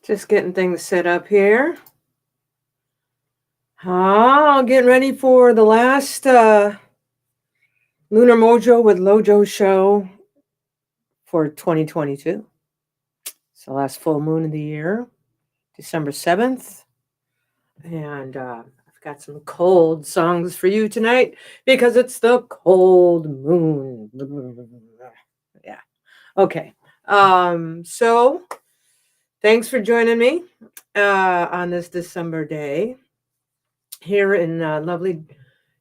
Just getting things set up here. Getting ready for the last Lunar Mojo with Lojo show for 2022. It's the last full moon of the year, December 7th. And I've got some cold songs for you tonight because it's the cold moon. Yeah. Okay. So thanks for joining me on this December day. Here in lovely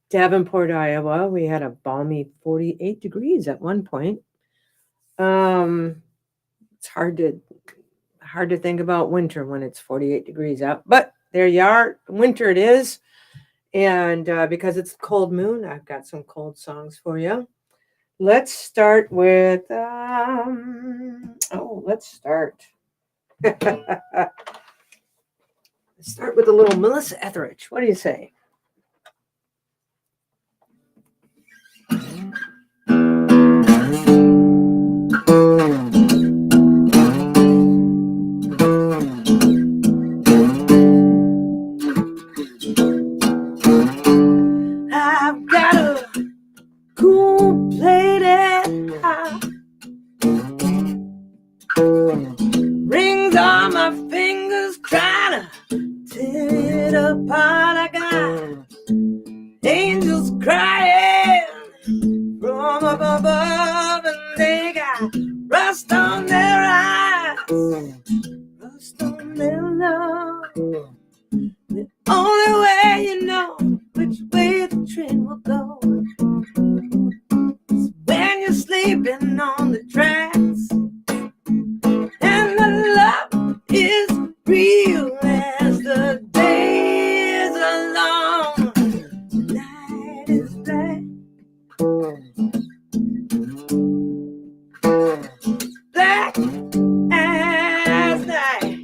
Davenport, Iowa, we had a balmy 48 degrees at one point. It's hard to think about winter when it's 48 degrees out, but there you are. Winter it is. And because it's cold moon, I've got some cold songs for you. Let's start with, let's start. Let's start with a little Melissa Etheridge. What do you say? I've got a cool plated heart, rings on my fingers trying to tear it apart. I got angels crying from up above, and they got rust on their eyes, rust on their love. The only way you know which way the train will go is when you're sleeping on the tracks, and the love is real as the day is long, the night is black. Black as night.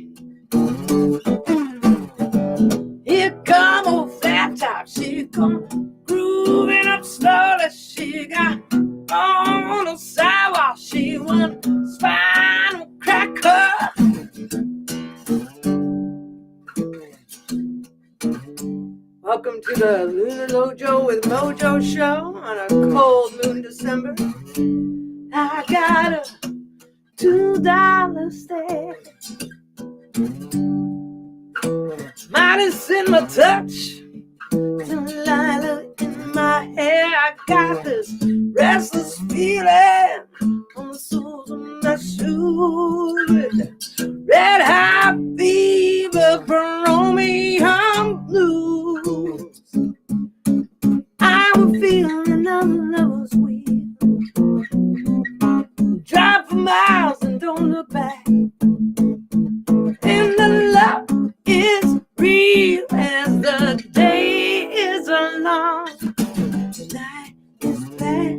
Here come old flat top. She come grooving up slowly. She got on the sidewalk. She one spinal cracker. Welcome to the Lunar Lojo with Mojo show on a cold moon December. I got a $2 stare. Midas in my touch, Delilah in my hair. I got this restless feeling on the soles of my shoes, with red hot fever from Romeo blues. I would feel another lover's wheel, drive for miles and don't look back, and the love is real as the day is long, the night is black,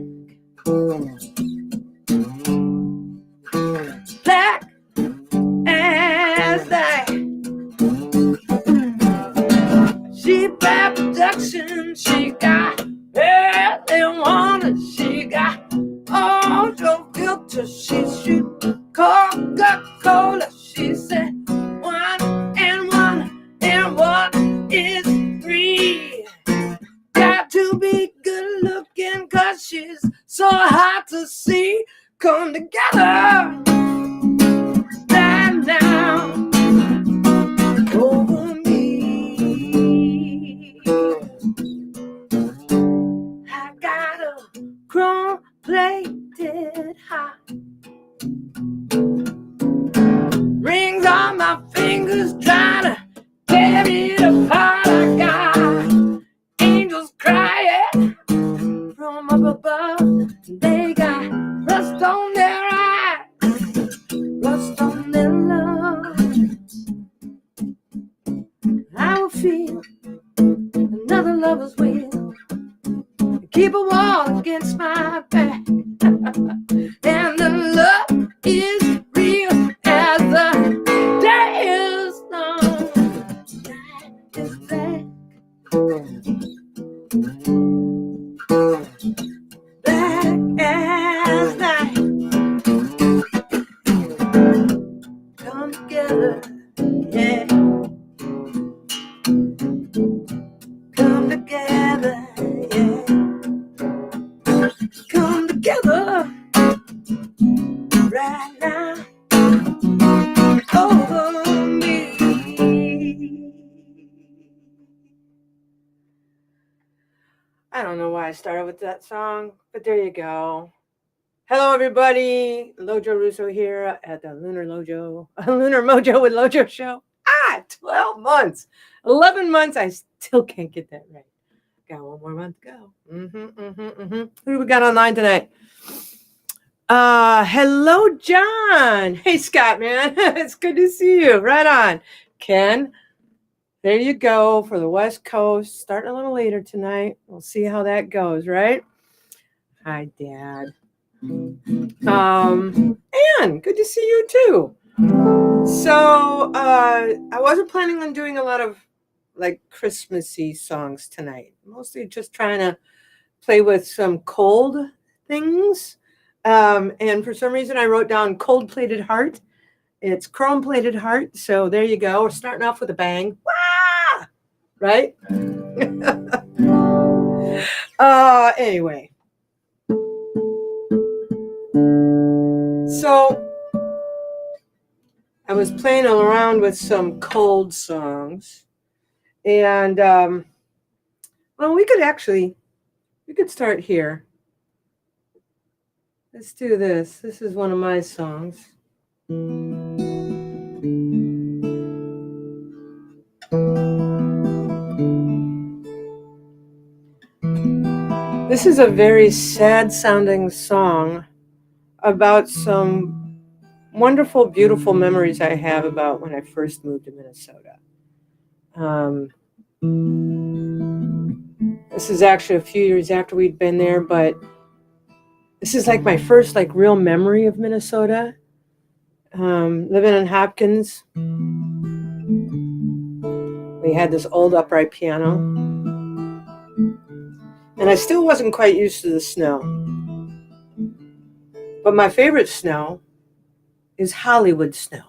black as night. She bad production, she got early warning, she got auto filter, she shoot Coca-Cola. She said 1 and 1 and 1 is 3. Got to be good looking 'cause she's so hard to see. Come together right now over me. I got a chrome-plated heart, rings on my fingers trying to tear it apart. I got angels crying from up above. They got rust on their eyes, rust on their love. I will feel another lover's will, keep a wall against my back, and the love is real as the day is long, the night is black, black as night. Come together I don't know why I started with that song, but there you go. Hello, everybody. Lojo Russo here at the Lunar Lojo, Lunar Mojo with Lojo show. 12 months, 11 months. I still can't get that right. Got one more month to go. Who do we got online tonight? Hello, John. Hey, Scott, man. It's good to see you. Right on. Ken, there you go for the West Coast. Starting a little later tonight. We'll see how that goes, right? Hi, Dad. Ann, good to see you too. So, I wasn't planning on doing a lot of like Christmassy songs tonight. Mostly just trying to play with some cold things. And for some reason, I wrote down cold plated heart. It's chrome plated heart. So there you go. We're starting off with a bang. Wah! Right? Anyway. So I was playing around with some cold songs. And, well, we could start here. Let's do this. This is one of my songs. This is a very sad sounding song about some wonderful, beautiful memories I have about when I first moved to Minnesota. This is actually a few years after we'd been there, but this is like my first like real memory of Minnesota. Living in Hopkins, we had this old upright piano, and I still wasn't quite used to the snow. But my favorite snow is Hollywood snow,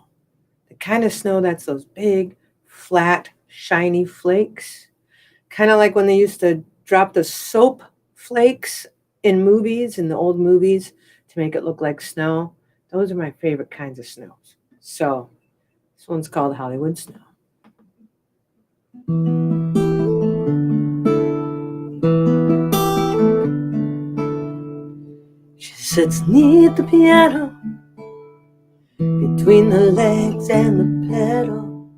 the kind of snow that's those big, flat, shiny flakes, kind of like when they used to drop the soap flakes in movies, in the old movies, to make it look like snow. Those are my favorite kinds of snows. So this one's called Hollywood Snow. She sits neath the piano, between the legs and the pedals,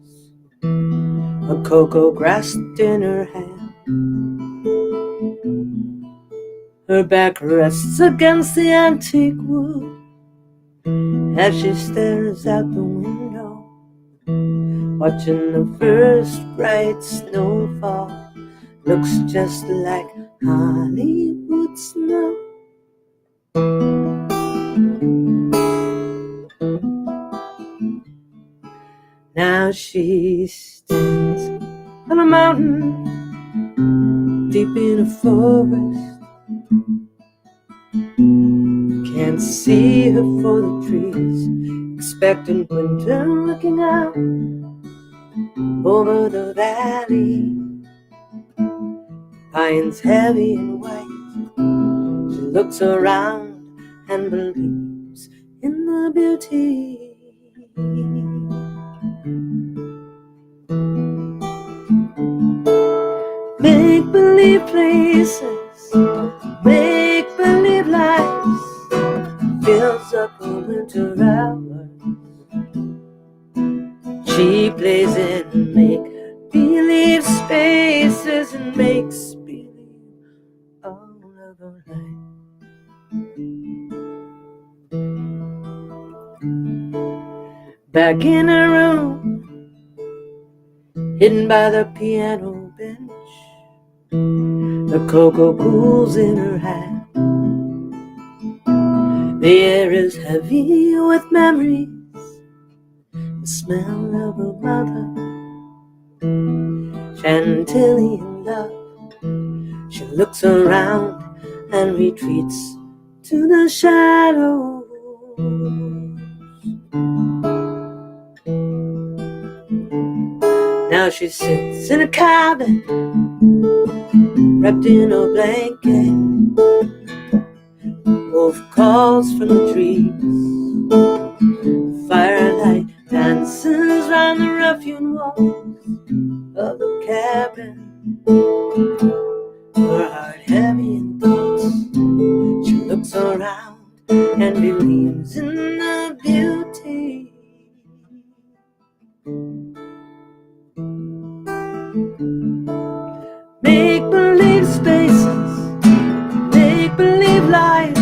a cocoa grass in her hand. Her back rests against the antique wood as she stares out the window, watching the first bright snowfall. Looks just like Hollywood snow. Now she stands on a mountain deep in a forest. Can't see her for the trees, expecting winter, looking out over the valley. Pines heavy and white. She looks around and believes in the beauty. Make-believe places, make-believe lives, fills up her winter hours. She plays in make-believe spaces and makes believe all of her life. Back in her room, hidden by the piano bench, the cocoa cools in her hand. The air is heavy with memories, the smell of a mother, Chantilly in love. She looks around and retreats to the shadows. Now she sits in a cabin, wrapped in a blanket. Wolf calls from the trees. Firelight dances round the rough-hewn walls of the cabin. Her heart and believes in the beauty. Make-believe spaces, make-believe lives,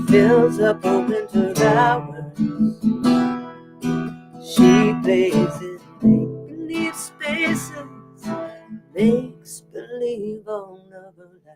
fills up her winter hours. She plays in make-believe spaces, makes believe all of her life.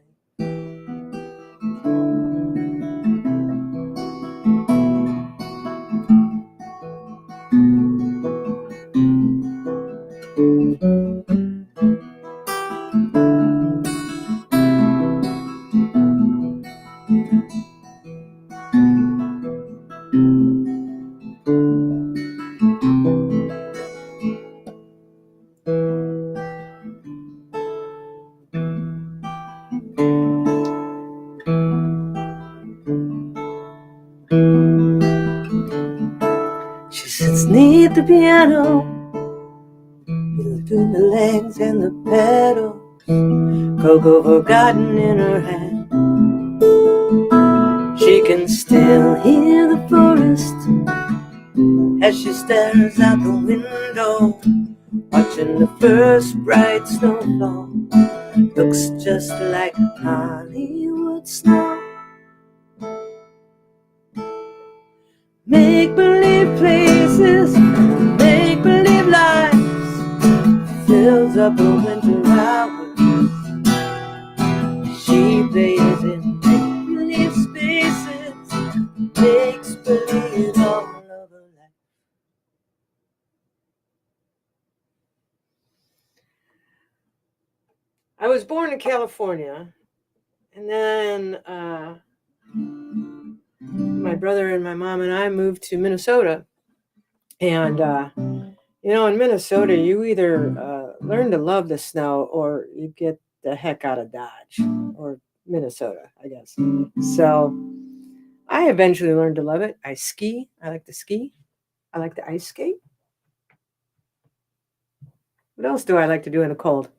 She sits neath the piano, between the legs and the pedals, cocoa forgotten in her hand. She can still hear the forest as she stares out the window, watching the first bright snowfall. Looks just like Hollywood snow. Make-believe places, make-believe lives, fills up her winter hours. She plays in make-believe spaces, makes believe all of her life. I was born in California, and then my brother and my mom and I moved to Minnesota. And, in Minnesota, you either learn to love the snow or you get the heck out of Dodge or Minnesota, I guess. So I eventually learned to love it. I ski. I like to ski. I like to ice skate. What else do I like to do in the cold?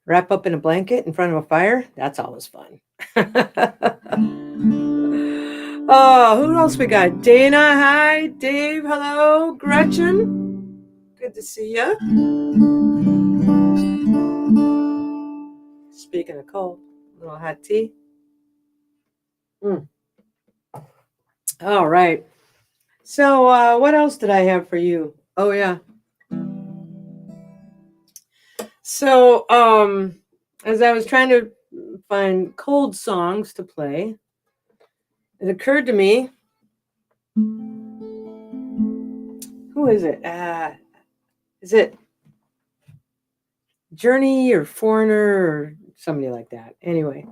Wrap up in a blanket in front of a fire? That's always fun. Oh, who else we got? Dana, hi. Dave, hello. Gretchen, good to see you. Speaking of cold, a little hot tea. All right. So what else did I have for you? Oh, yeah. So as I was trying to find cold songs to play, it occurred to me, who is it? Is it Journey or Foreigner or somebody like that? Anyway,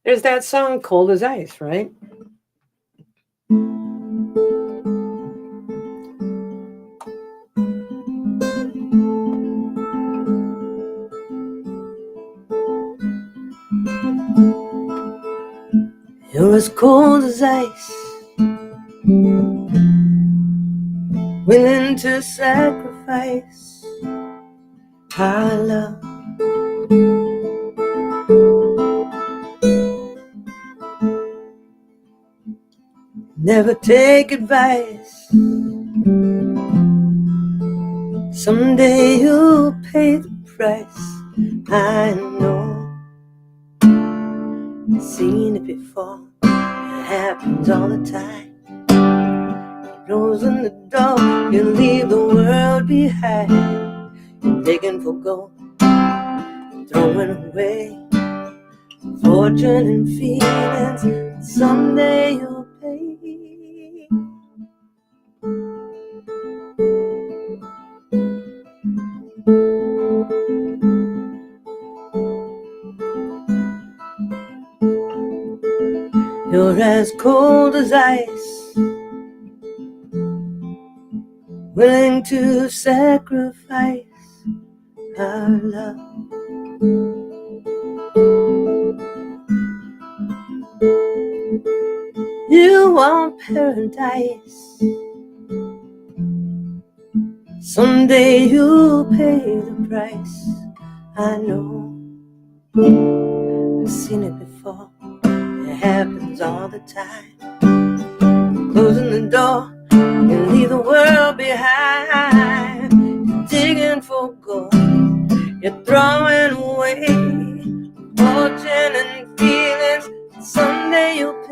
there's that song Cold as Ice, right? You're as cold as ice, willing to sacrifice our love. Never take advice. Someday you'll pay the price. I know. I've seen it before. It happens all the time. Closing the door, you leave the world behind. You're digging for gold, throwing away fortune and feelings. Someday you'll pay. You're as cold as ice, willing to sacrifice our love. You want paradise. Someday you'll pay the price. I know. I've seen it before. It happens all the time. Closing the door, you leave the world behind. You're digging for gold, you're throwing away fortune and feelings. Someday you'll pay.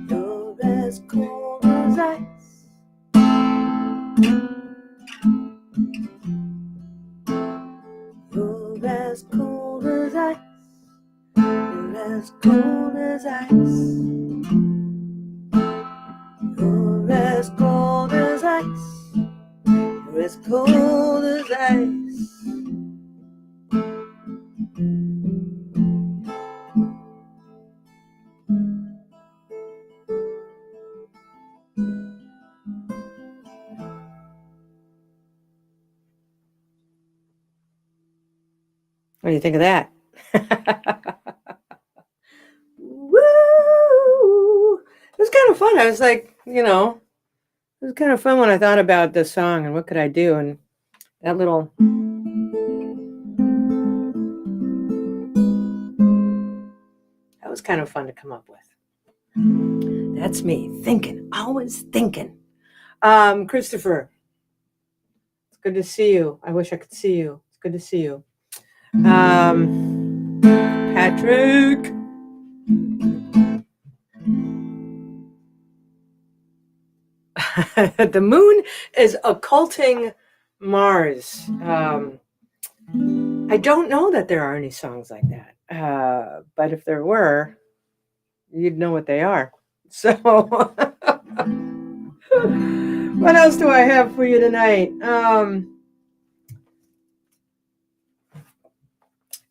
You're as cold as ice. You're as cold as ice. You're as cold as ice. You're as cold as ice. You're as cold as ice. What do you think of that? Woo! It was kind of fun. I was like, it was kind of fun when I thought about this song and what could I do, and that little. That was kind of fun to come up with. That's me thinking, always thinking. Christopher, it's good to see you. I wish I could see you. It's good to see you. Patrick. The moon is occulting Mars. I don't know that there are any songs like that. But if there were, you'd know what they are. So, what else do I have for you tonight?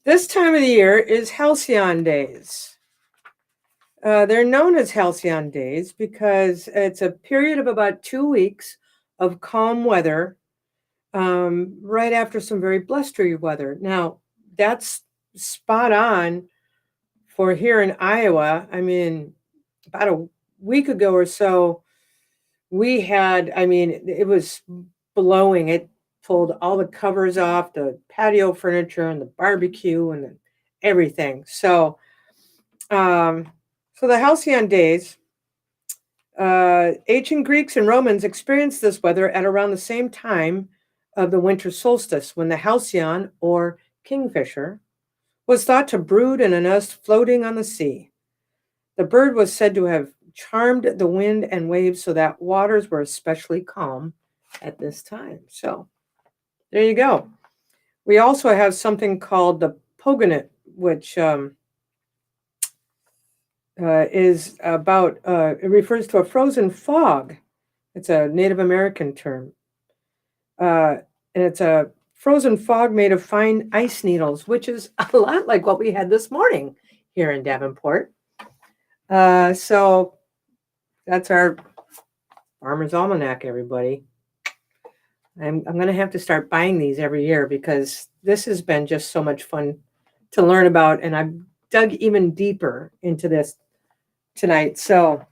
This time of the year is Halcyon Days. They're known as Halcyon Days because it's a period of about 2 weeks of calm weather, right after some very blustery weather. Now, that's spot on for here in Iowa. I mean, about a week ago or so, we had, it was blowing. It pulled all the covers off the patio furniture and the barbecue and everything. So the Halcyon Days, ancient Greeks and Romans experienced this weather at around the same time of the winter solstice, when the halcyon, or kingfisher, was thought to brood in a nest floating on the sea. The bird was said to have charmed the wind and waves so that waters were especially calm at this time. So there you go. We also have something called the Pogonet, which is about, it refers to a frozen fog. It's a Native American term. And it's a frozen fog made of fine ice needles, which is a lot like what we had this morning here in Davenport. So that's our Farmer's Almanac, everybody. I'm going to have to start buying these every year because this has been just so much fun to learn about. And I've dug even deeper into this tonight. So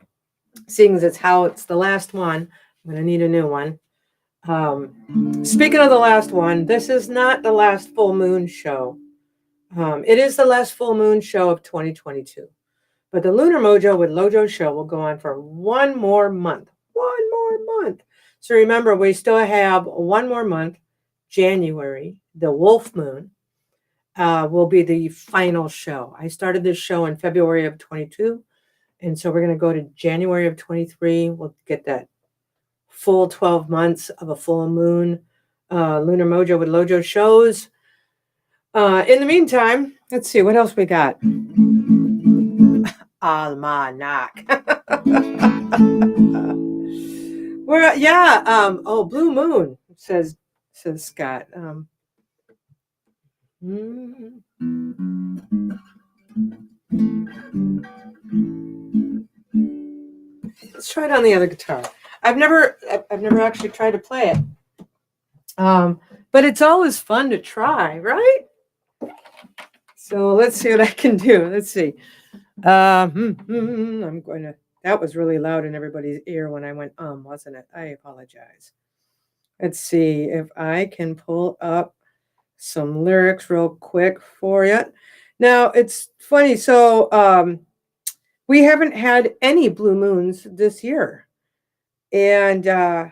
seeing as it's the last one, I'm going to need a new one. Speaking of the last one, this is not the last full moon show. It is the last full moon show of 2022. But the Lunar Mojo with Lojo show will go on for one more month. One more month. So remember, we still have one more month. January, the wolf moon, will be the final show. I started this show in February of 22. And so we're going to go to January of 23. We'll get that full 12 months of a full moon. Lunar Mojo with Lojo shows. In the meantime, let's see what else we got. Almanac. Blue moon, says Scott. Let's try it on the other guitar. I've never actually tried to play it. But it's always fun to try, right? So let's see what I can do. Let's see. I'm going to. That was really loud in everybody's ear when I went, wasn't it? I apologize. Let's see if I can pull up some lyrics real quick for you. Now, it's funny. So we haven't had any blue moons this year. And I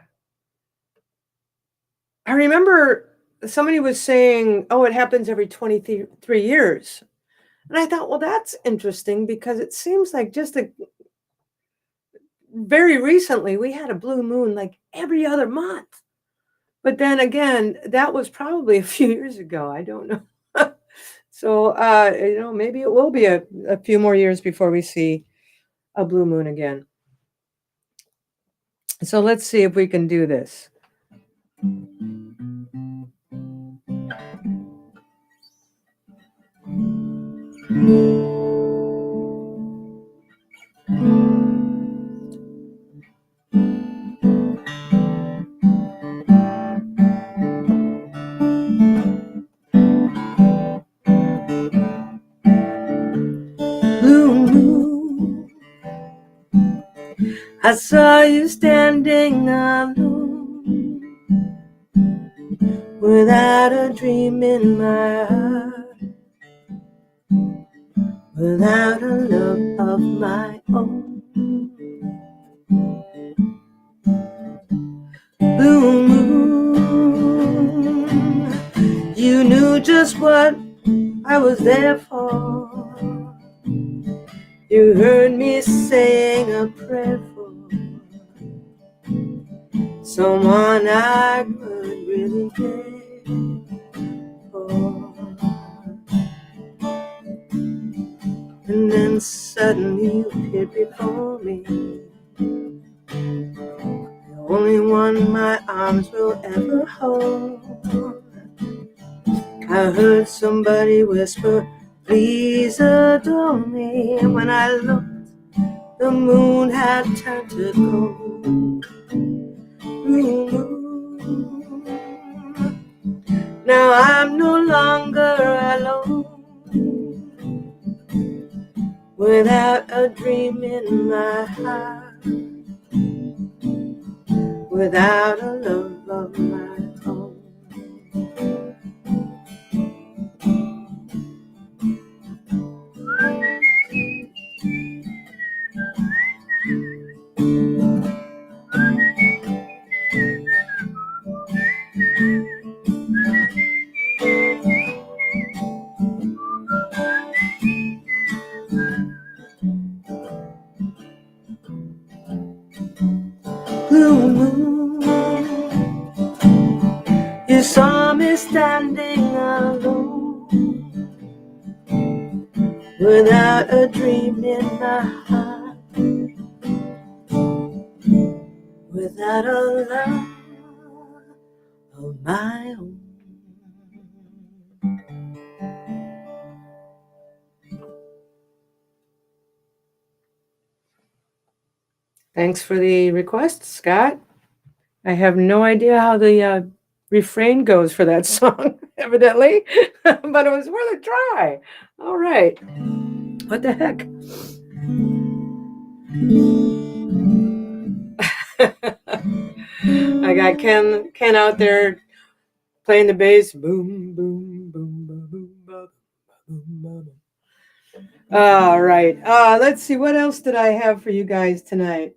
remember somebody was saying, oh, it happens every 23 years. And I thought, well, that's interesting because it seems like just very recently we had a blue moon like every other month. But then again, that was probably a few years ago. I don't know. So, maybe it will be a few more years before we see a blue moon again. So let's see if we can do this. Blue moon, I saw you standing alone, without a dream in my heart, without a love of my own. Blue moon, you knew just what I was there for. You heard me saying a prayer for someone I could really care for. And then suddenly you appeared before me, the only one my arms will ever hold. I heard somebody whisper, please adore me. And when I looked, the moon had turned to gold. Blue moon, now I'm no longer alone, without a dream in my heart, without a love of my own. Blue moon, you saw me standing alone, without a dream in my heart, without a love of my own. Thanks for the request, Scott. I have no idea how the refrain goes for that song, evidently, but it was worth a try. All right. What the heck? I got Ken out there playing the bass. Boom, boom, boom, boom, boom, boom, boom, boom. All right. Let's see. What else did I have for you guys tonight?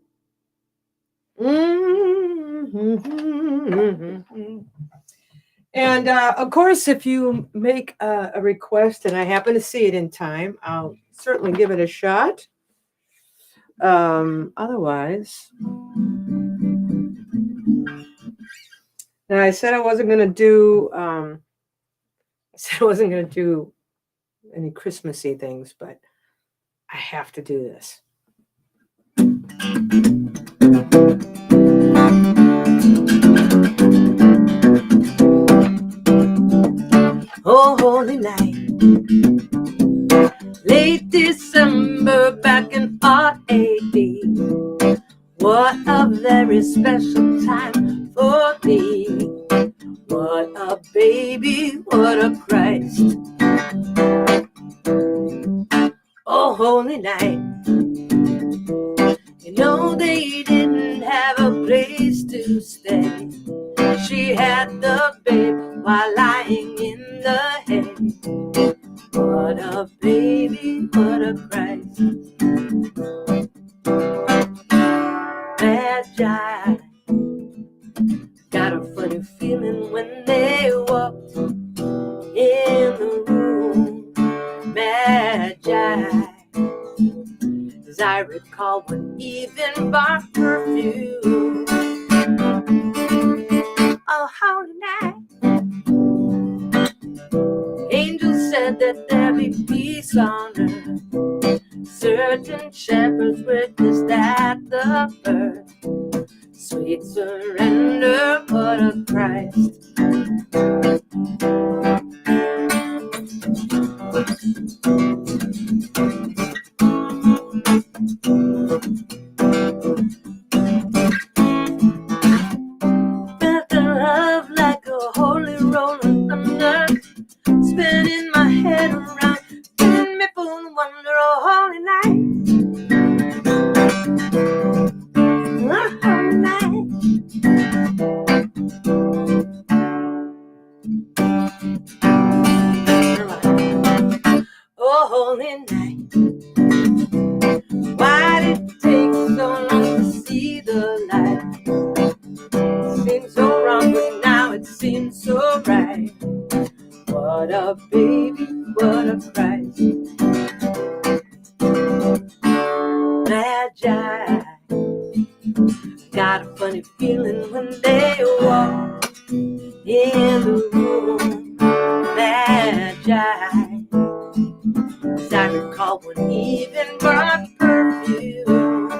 And of course, if you make a request and I happen to see it in time, I'll certainly give it a shot. Otherwise, now I said I wasn't going to do. Any Christmassy things, but I have to do this. Oh, holy night, late December back in R.A.D. What a very very special time for me. What a baby, what a Christ. Oh, holy night. You know they didn't have a place to stay. She had the babe while lying in the hay. What a baby, what a Christ. Magi got a funny feeling when they walked in the room. Magi, as I recall, one even bought perfume. Oh, holy night. Angels said that there be peace on earth. Certain shepherds witnessed that the birth. Sweet surrender, what a Christ. Felt the love like a holy rolling thunder, spinning my head around, filling me full of wonder. Oh, holy night. Oh, holy night. Oh, holy night. Why did it take so long to see the light? It seemed so wrong, but now it seems so right. What a baby, what a Christ. Magi got a funny feeling when they walk in the room. Magi, as I recall, one even brought perfume.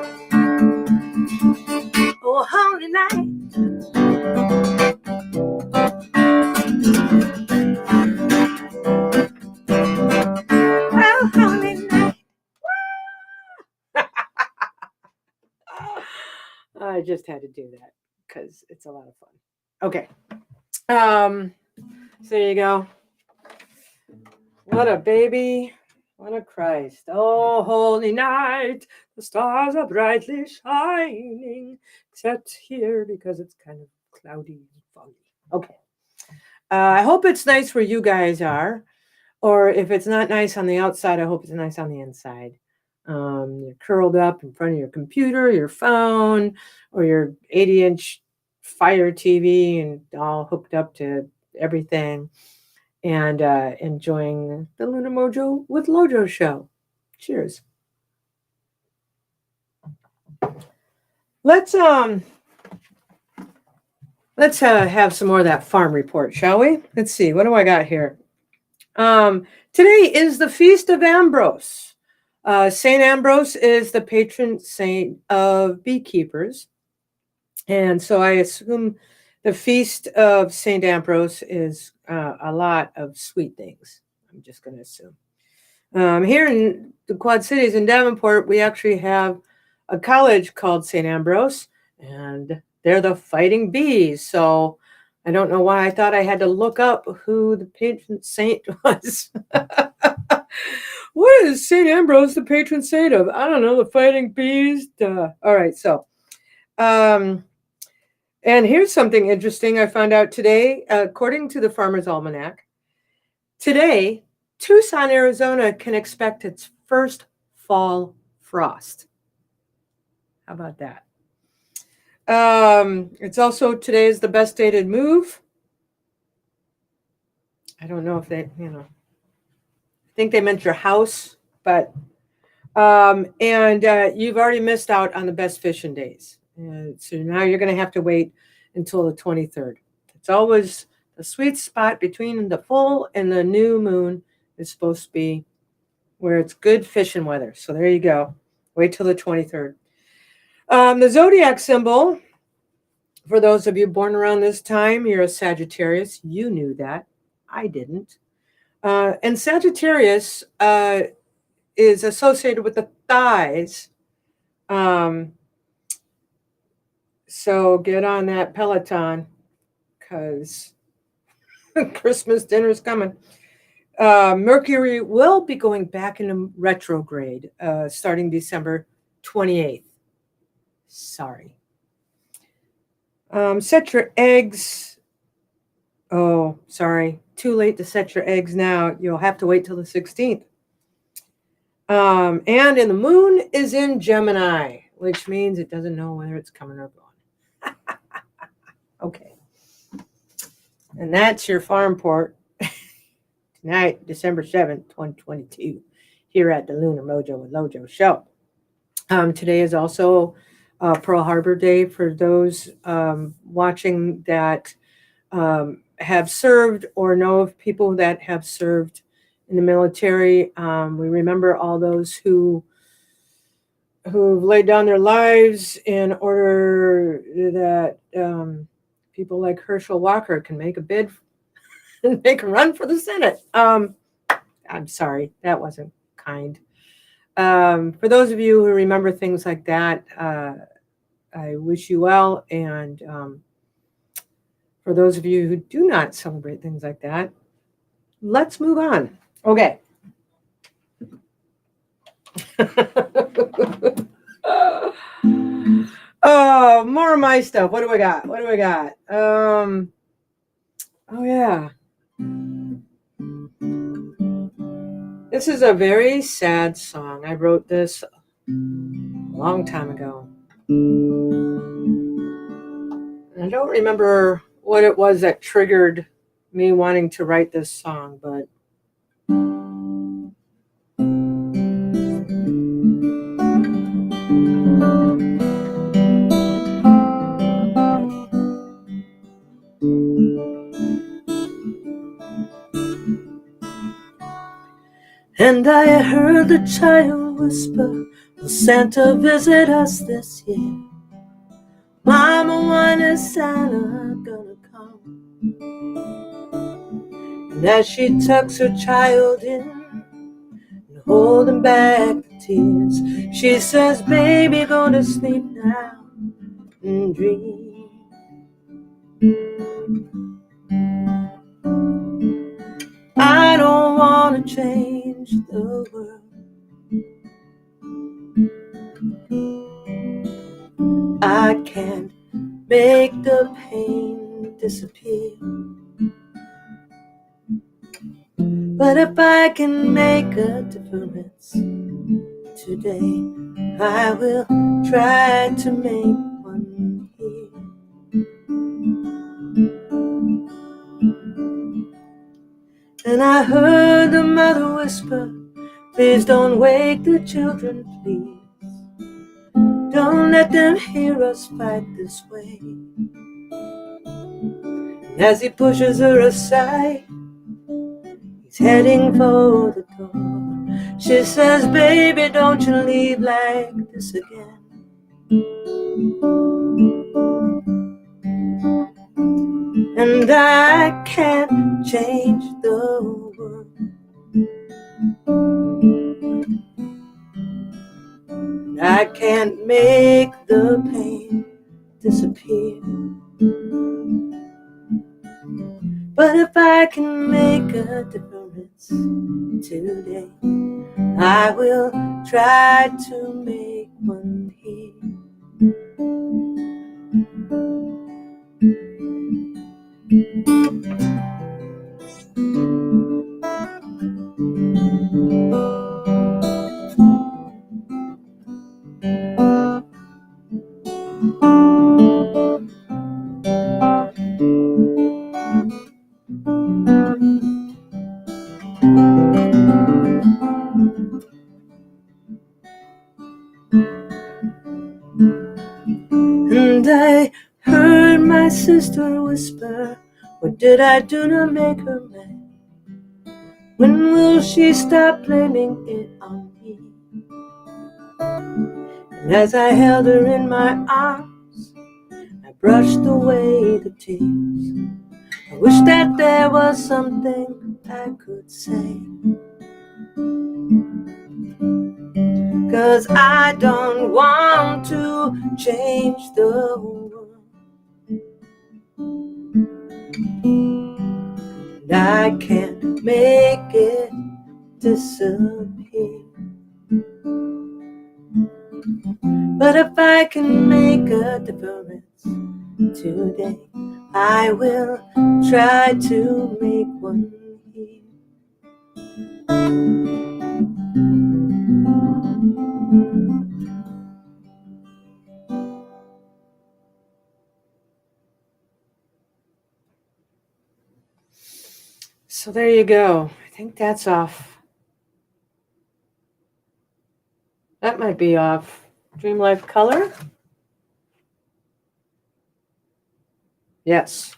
Oh, holy night. Oh, holy night. I just had to do that because it's a lot of fun. Okay. So there you go. What a baby. What a Christ. Oh, holy night. The stars are brightly shining. Except here because it's kind of cloudy and foggy. Okay. I hope it's nice where you guys are. Or if it's not nice on the outside, I hope it's nice on the inside. You're curled up in front of your computer, your phone, or your 80-inch Fire TV and all hooked up to everything and enjoying the Lunar Mojo with Lojo show. Cheers. Let's have some more of that farm report, shall we? Let's see. What do I got here? Today is the Feast of Ambrose. Saint Ambrose is the patron saint of beekeepers. And so I assume the Feast of Saint Ambrose is a lot of sweet things. I'm just going to assume. Here in the Quad Cities in Davenport, we actually have a college called Saint Ambrose, and they're the Fighting Bees. So I don't know why I thought I had to look up who the patron saint was. What is Saint Ambrose the patron saint of? I don't know, the Fighting Bees. Duh. All right, so and here's something interesting I found out today. According to the Farmer's Almanac, today, Tucson, Arizona can expect its first fall frost. How about that? It's also today is the best day to move. I don't know if they, I think they meant your house, but and you've already missed out on the best fishing days. So now you're going to have to wait until the 23rd. It's always the sweet spot between the full and the new moon is supposed to be where it's good fishing weather. So there you go. Wait till the 23rd. The zodiac symbol, for those of you born around this time, you're a Sagittarius. You knew that. I didn't. And Sagittarius is associated with the thighs. So get on that Peloton because Christmas dinner's coming. Mercury will be going back into retrograde starting December 28th. Sorry. Set your eggs. Oh, sorry. Too late to set your eggs now. You'll have to wait till the 16th. And the moon is in Gemini, which means it doesn't know whether it's coming or going. Okay. And that's your farm port tonight, December 7th, 2022, here at the Lunar Mojo with Lojo show. Today is also Pearl Harbor Day for those watching that have served or know of people that have served in the military. We remember all those who've laid down their lives in order that people like Herschel Walker can make a bid and make a run for the Senate. I'm sorry, that wasn't kind. For those of you who remember things like that, I wish you well. And for those of you who do not celebrate things like that, let's move on. Okay. Oh, more of my stuff. What do we got? Oh, yeah. This is a very sad song. I wrote this a long time ago. I don't remember what it was that triggered me wanting to write this song, but and I heard the child whisper, will Santa visit us this year? Mama, when is Santa gonna come? And as she tucks her child in and holding back the tears, she says, baby, go to sleep now and dream. I don't want to change the world. I can't make the pain disappear. But if I can make a difference today, I will try to make one here. And I heard the mother whisper, please don't wake the children, please. Don't let them hear us fight this way. And as he pushes her aside, he's heading for the door. She says, baby, don't you leave like this again. And I can't change the world. I can't make the pain disappear. But if I can make a difference today, I will try to make one here. And I heard my sister whisper, what did I do to make her mad? When will she stop blaming it on me? And as I held her in my arms, I brushed away the tears. I wish that there was something I could say, 'cause I don't want to change the world. and I can't make it disappear. But if I can make a difference today, I will try to make one here. So there you go. I think that's off. That might be off Dream Life Color. Yes.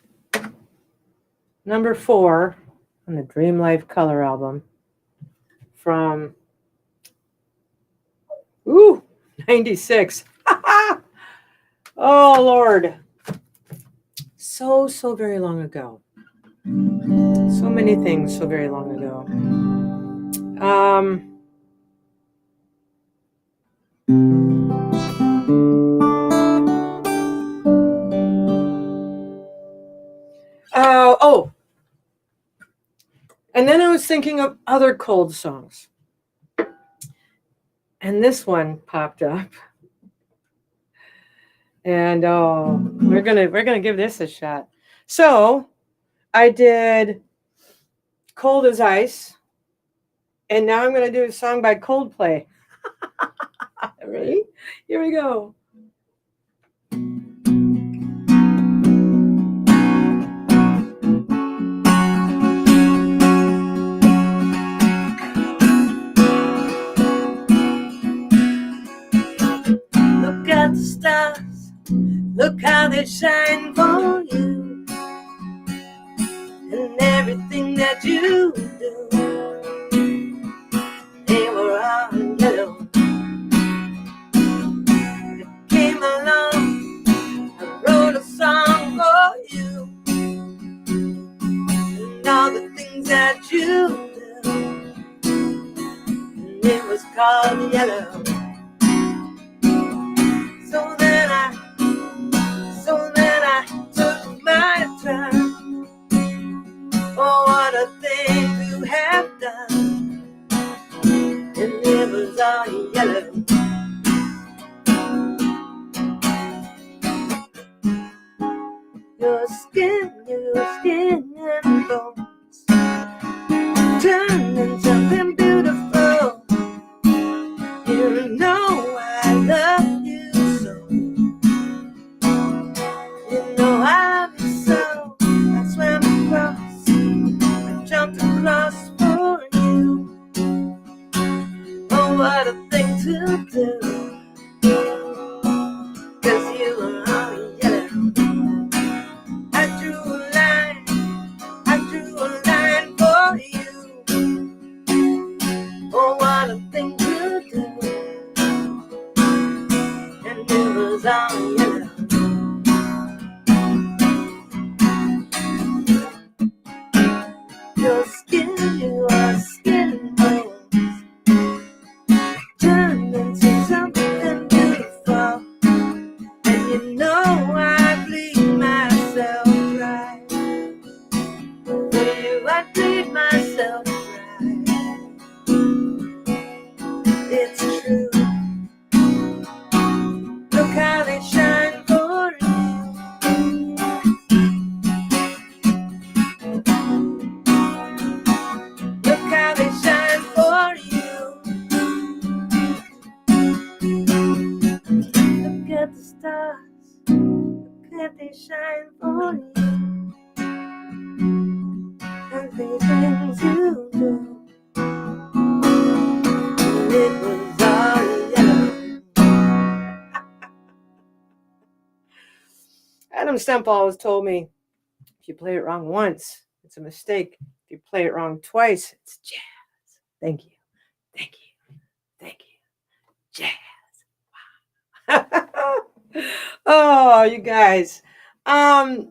Number 4 on the Dream Life Color album from 96. Oh, Lord. So very long ago. So many things so very long ago. And then I was thinking of other Cold songs. And this one popped up. And we're gonna give this a shot. So I did Cold as Ice, and now I'm gonna do a song by Coldplay. Ready? Here we go. Look at the stars, look how they shine for you, and everything that you do, they were all yellow. It came along, I wrote a song for you, and all the things that you do, and it was called Yellow. So then I took my time. Oh, what a thing to have done. And it was all yellow. Your skin and bones turned into something beautiful. You know I love you so. You know I love you so. I swam across, I jumped across for you. Oh, what a thing to do. 'Cause you were all yellow. I drew a line for you. Oh, what a thing to do. And it was all yellow. Your skin bones turned into something beautiful. And you know I bleed myself dry. For you I bleed myself dry. It's true. Look how they shine for you. Look how they shine for you. Look at the stars. Look how they shine for you. And the things you do. And it was all yellow. Adam Stemp always told me, if you play it wrong once, it's a mistake. If you play it wrong twice, it's jazz. Thank you. Thank you. Thank you. Jazz. Wow. Oh, you guys. I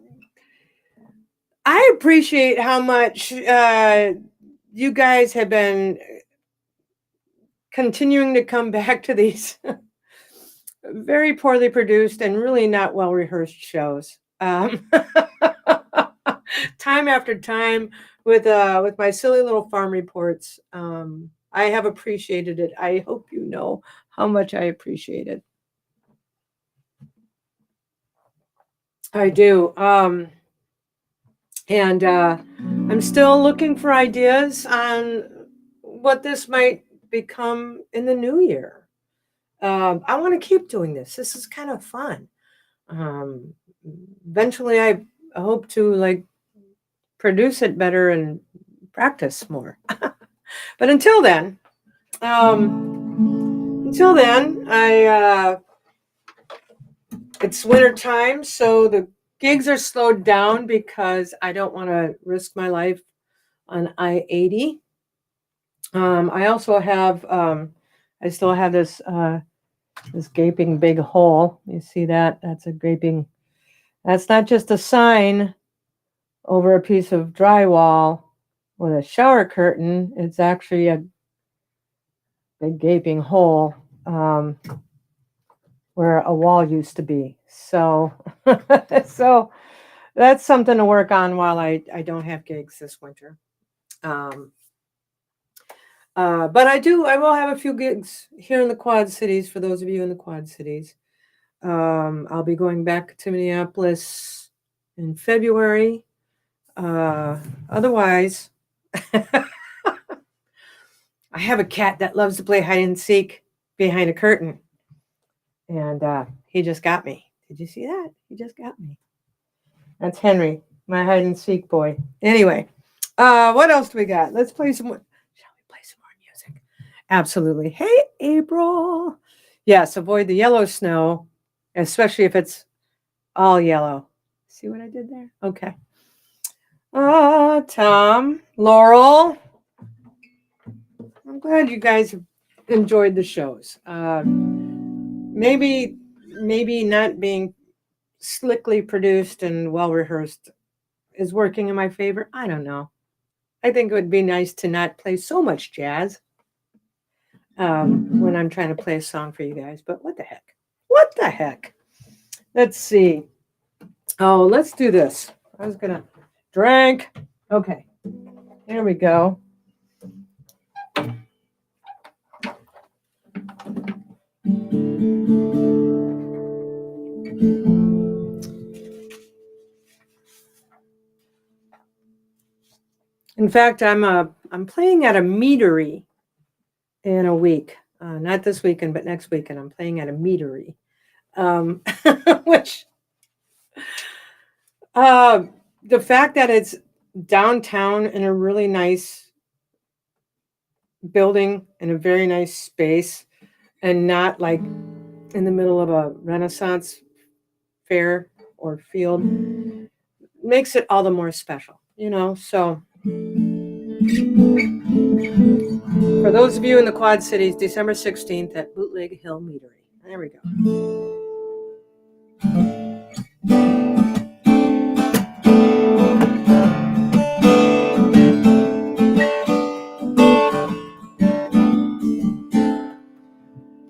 appreciate how much you guys have been continuing to come back to these very poorly produced and really not well rehearsed shows. time after time with my silly little farm reports. I have appreciated it. I hope you know how much I appreciate it. I do. And I'm still looking for ideas on what this might become in the new year. I want to keep doing this. This is kind of fun. Um, Eventually, I hope to like produce it better and practice more. But until then, it's winter time, so the gigs are slowed down because I don't want to risk my life on I-80. I also have, I still have this gaping big hole. You see that? That's a gaping. That's not just a sign over a piece of drywall with a shower curtain. It's actually a big gaping hole where a wall used to be. So, so that's something to work on while I don't have gigs this winter. But I will have a few gigs here in the Quad Cities for those of you in the Quad Cities. I'll be going back to Minneapolis in February. Otherwise, I have a cat that loves to play hide and seek behind a curtain. And he just got me. Did you see that? He just got me. That's Henry, my hide and seek boy. Anyway, what else do we got? Let's play some more. Shall we play some more music? Absolutely. Hey, April. Yes, avoid the yellow snow, especially if it's all yellow. See what I did there? Okay. Tom, Laurel. I'm glad you guys enjoyed the shows. Maybe not being slickly produced and well rehearsed is working in my favor. I don't know. I think it would be nice to not play so much jazz when I'm trying to play a song for you guys. But what the heck? What the heck? Let's see. Oh, let's do this. I was gonna drink. Okay, here we go. In fact, I'm playing at a meadery in a week. Not this weekend, but next weekend. I'm playing at a meadery, which the fact that it's downtown in a really nice building in a very nice space, and not like in the middle of a Renaissance fair or field, makes it all the more special, you know. So for those of you in the Quad Cities, December 16th at Bootleg Hill Meadery. There we go.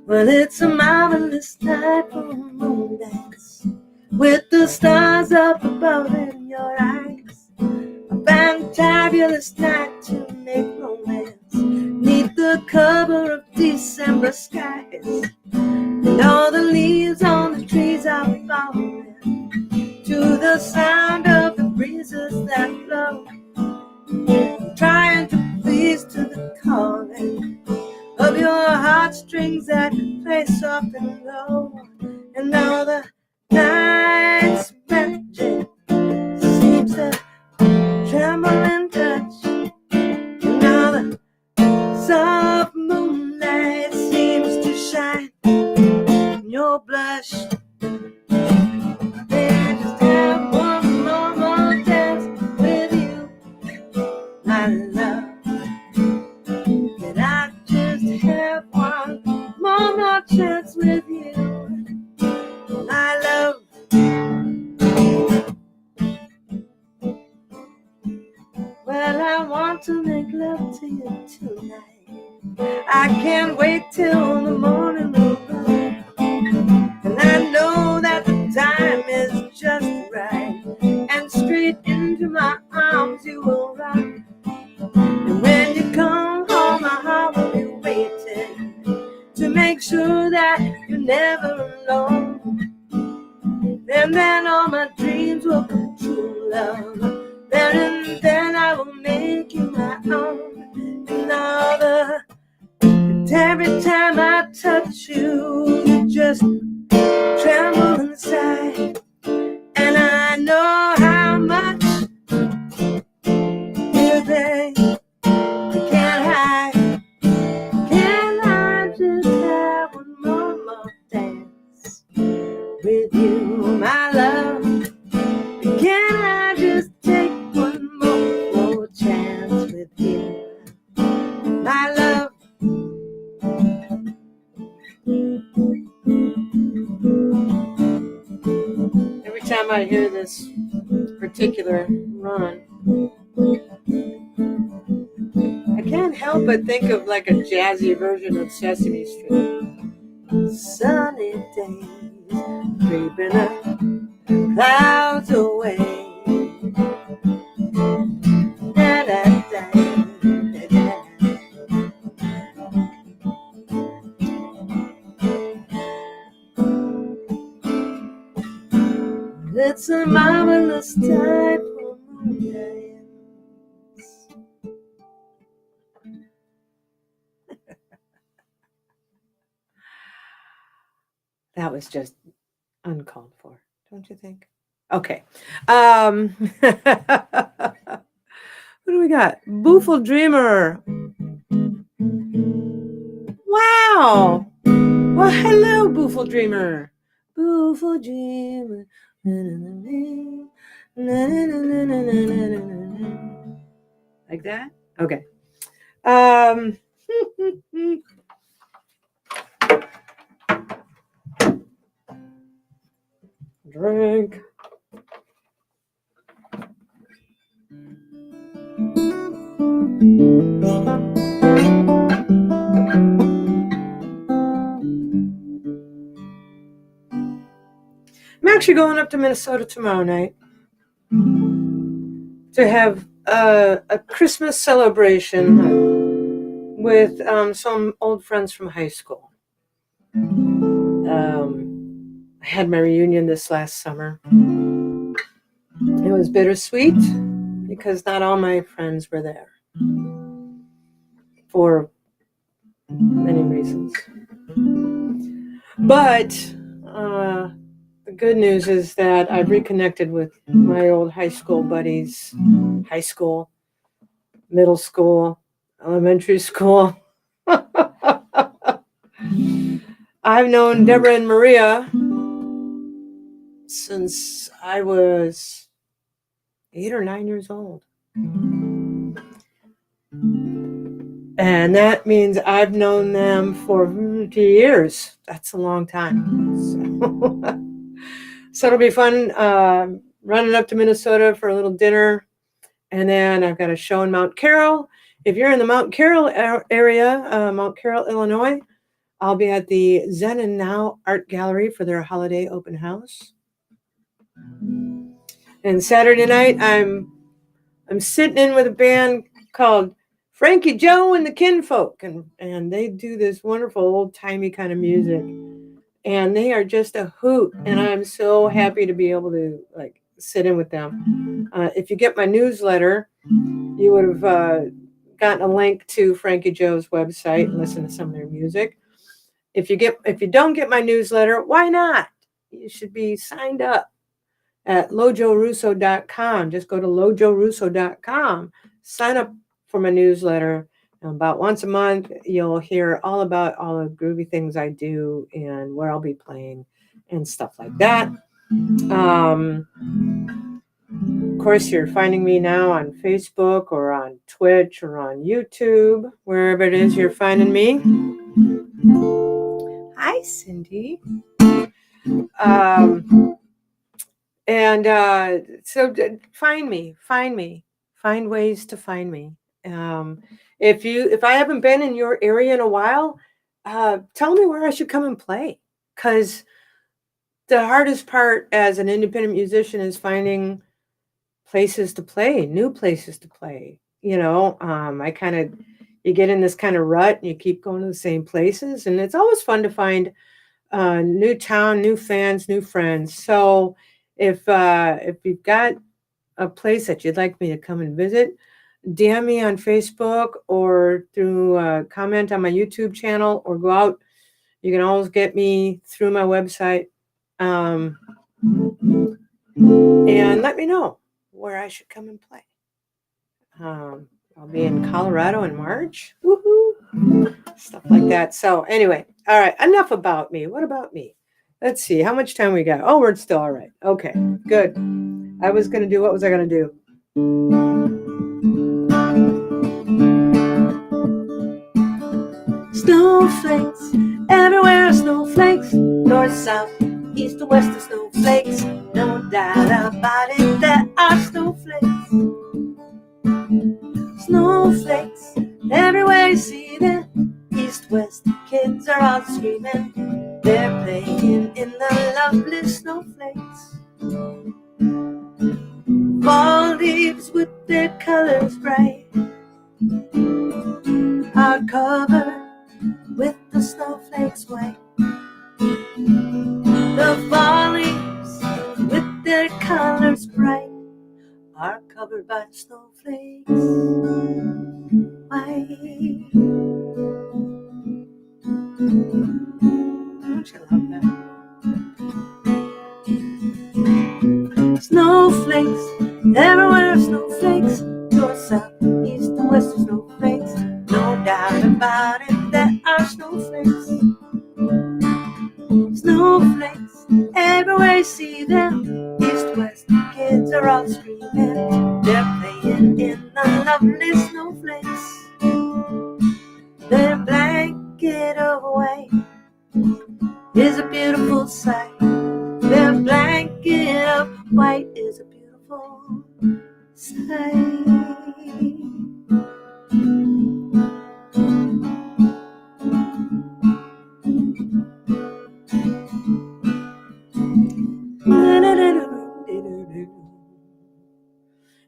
Well, it's a marvelous night for a moon dance, with the stars up above in your eyes. A fantabulous night to make romance, neath the cover of December skies. And all the leaves on the trees are falling to the sound of the breezes that blow, trying to please to the calling of your heartstrings that play soft and low. And all the night's magic seems to tremble and touch, and all the soft moonlight seems to shine in your blush. Then just have one more dance with you, my love. Can I just have one more chance with you, my love? Well, I want to make love to you tonight. I can't wait till the morning will come, and I know that the time is just right, and straight into my you're never alone. And then all my dreams will come true, love. Then I will make you my own. And every time I touch you, you just tremble inside. And I know how much you think you can't hide. Can I just have one more dance with you, my love? Can I just take one more chance with you, my love? Every time I hear this particular run, I can't help but think of like a jazzy version of Sesame Street. Sunny days creeping up, clouds away. Da, da, da, da, da. It's a marvelous time for moonlight. That was just uncalled for, don't you think? Okay. Who do we got? Booful Dreamer. Wow. Well, hello, Booful Dreamer. Booful Dreamer. Like that? Okay. Drink. I'm actually going up to Minnesota tomorrow night to have a Christmas celebration with some old friends from high school. I had my reunion this last summer. It was bittersweet because not all my friends were there for many reasons. But the good news is that I've reconnected with my old high school buddies, high school, middle school, elementary school. I've known Deborah and Maria since I was 8 or 9 years old. And that means I've known them for 2 years. That's a long time. So it'll be fun running up to Minnesota for a little dinner. And then I've got a show in Mount Carroll. If you're in the Mount Carroll area, Mount Carroll, Illinois, I'll be at the Zen and Now Art Gallery for their holiday open house. And Saturday night, I'm sitting in with a band called Frankie Joe and the Kinfolk, and they do this wonderful old-timey kind of music, and they are just a hoot, and I'm so happy to be able to like sit in with them. If you get my newsletter, you would have gotten a link to Frankie Joe's website and listen to some of their music. If you don't get my newsletter, why not? You should be signed up at lojorusso.com. Just go to lojorusso.com, sign up for my newsletter. And about once a month, you'll hear all about all the groovy things I do and where I'll be playing and stuff like that. Of course, you're finding me now on Facebook or on Twitch or on YouTube, wherever it is you're finding me. Hi, Cindy. So find me, find ways to find me. If I haven't been in your area in a while, tell me where I should come and play. Because the hardest part as an independent musician is finding places to play, new places to play. You get in this kind of rut and you keep going to the same places. And it's always fun to find New town, new fans, new friends. So if you've got a place that you'd like me to come and visit, DM me on Facebook or through comment on my YouTube channel, or go out. You can always get me through my website, and let me know where I should come and play. I'll be in Colorado in March. Woohoo! Stuff like that. So anyway, all right, enough about me. What about me? Let's see, how much time we got? Oh, we're still all right. Okay, good. What was I going to do? Snowflakes, everywhere snowflakes, north, south, east, and west of snowflakes. No doubt about it, there are snowflakes. Snowflakes, everywhere you see them, east, west, kids are all screaming. They're playing in the lovely snowflakes. Fall leaves with their colors bright are covered with the snowflakes white. The fall leaves with their colors bright are covered by the snowflakes white. Don't you love that? Snowflakes, everywhere snowflakes, north, south, east, and west of snowflakes. No doubt about it, there are snowflakes. Snowflakes, everywhere you see them, east, west, kids are all screaming. They're playing in the lovely snowflakes. Their blanket of white is a beautiful sight. Their blanket of white is a beautiful sight.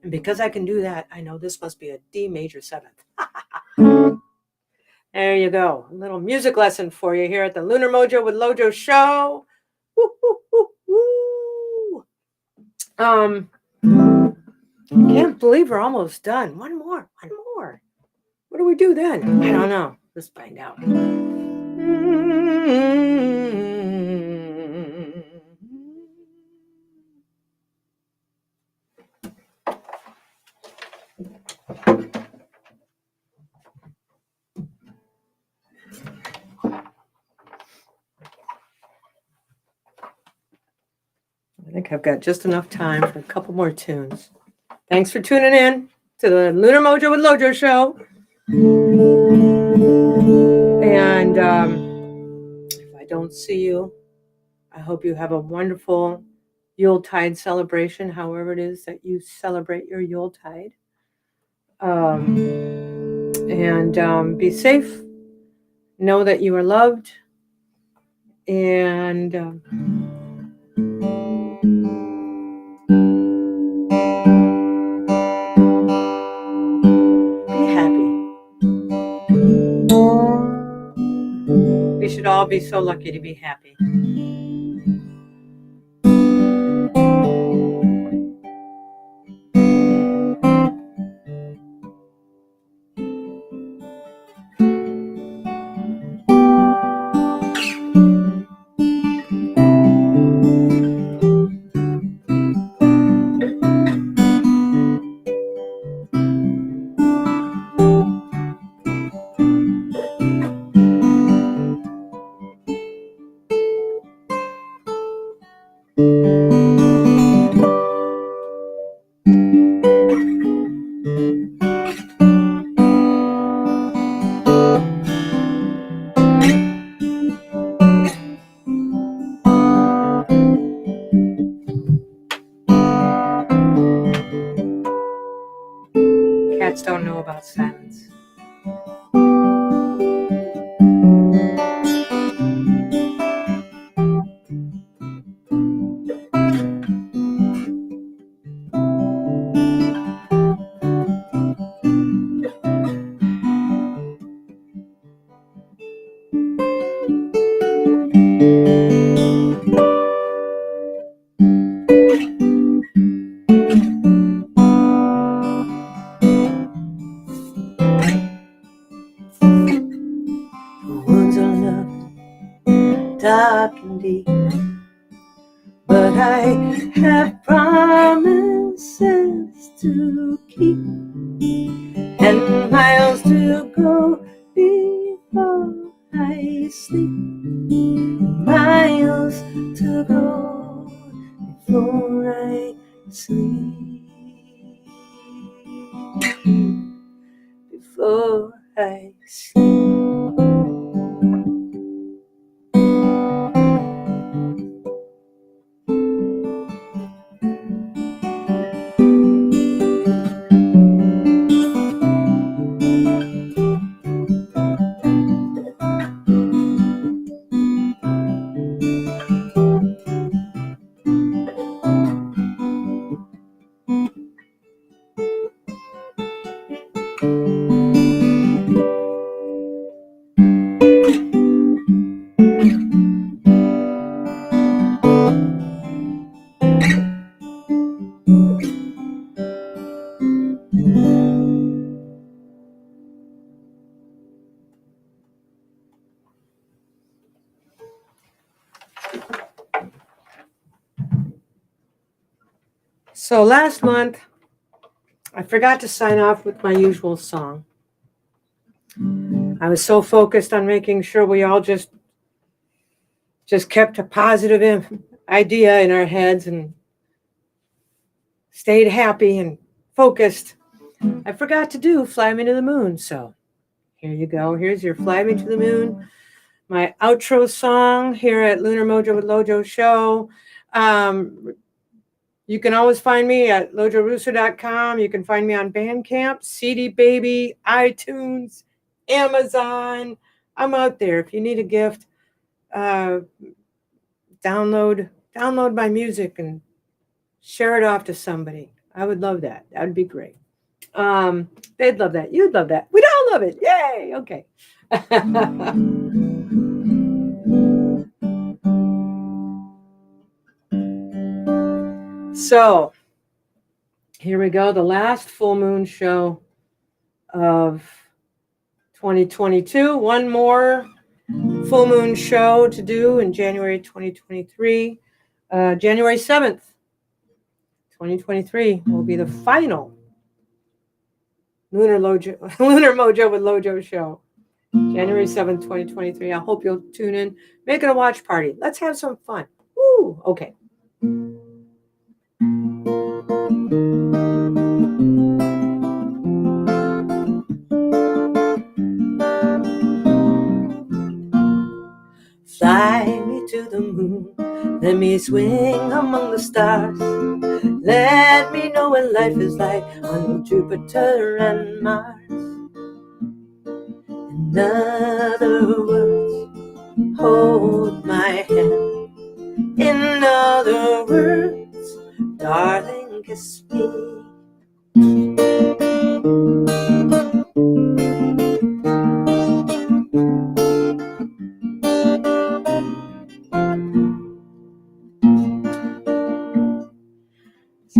And because I can do that, I know this must be a D major 7th. There you go. A little music lesson for you here at the Lunar Mojo with Lojo show. Woo, woo, woo, woo. I can't believe we're almost done. One more. What do we do then? I don't know. Let's find out. I think I've got just enough time for a couple more tunes. Thanks for tuning in to the Lunar Mojo with Lojo show. And if I don't see you, I hope you have a wonderful Yuletide celebration, however it is that you celebrate your Yuletide. And be safe. Know that you are loved. And be happy. We should all be so lucky to be happy. Cats don't know about silence. be. But I have promises to keep and miles to go before I sleep. Miles to go before I sleep. Before I sleep. So last month, I forgot to sign off with my usual song. I was so focused on making sure we all just kept a positive idea in our heads and stayed happy and focused. I forgot to do Fly Me to the Moon. So here you go. Here's your Fly Me to the Moon, my outro song here at Lunar Mojo with Lojo show. You can always find me at lojorusso.com. You can find me on Bandcamp, CD Baby, iTunes, Amazon. I'm out there. If you need a gift, download my music and share it off to somebody. I would love that. That would be great. They'd love that. You'd love that. We'd all love it. Yay. Okay. So here we go. The last full moon show of 2022. One more full moon show to do in January 2023. January 7th, 2023 will be the final Lunar Mojo with Lojo show. January 7th, 2023. I hope you'll tune in. Make it a watch party. Let's have some fun. Woo! Okay. Fly me to the moon. Let me swing among the stars. Let me know what life is like on Jupiter and Mars. In other words, hold my hand. In other words, darling, kiss me.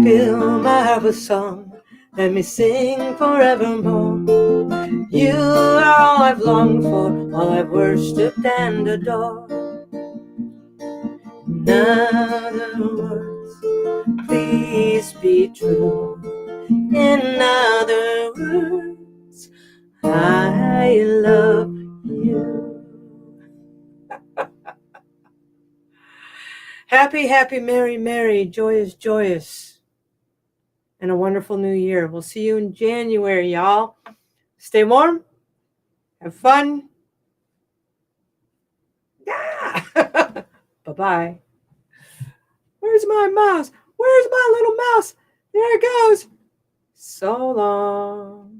Fill my heart with song, let me sing forevermore. You are all I've longed for, all I've worshipped and adored. In other words, please be true. In other words, I love you. Happy, happy, merry, merry, joyous, joyous. And a wonderful new year. We'll see you in January, y'all. Stay warm. Have fun. Yeah. Bye-bye. Where's my mouse? Where's my little mouse? There it goes. So long.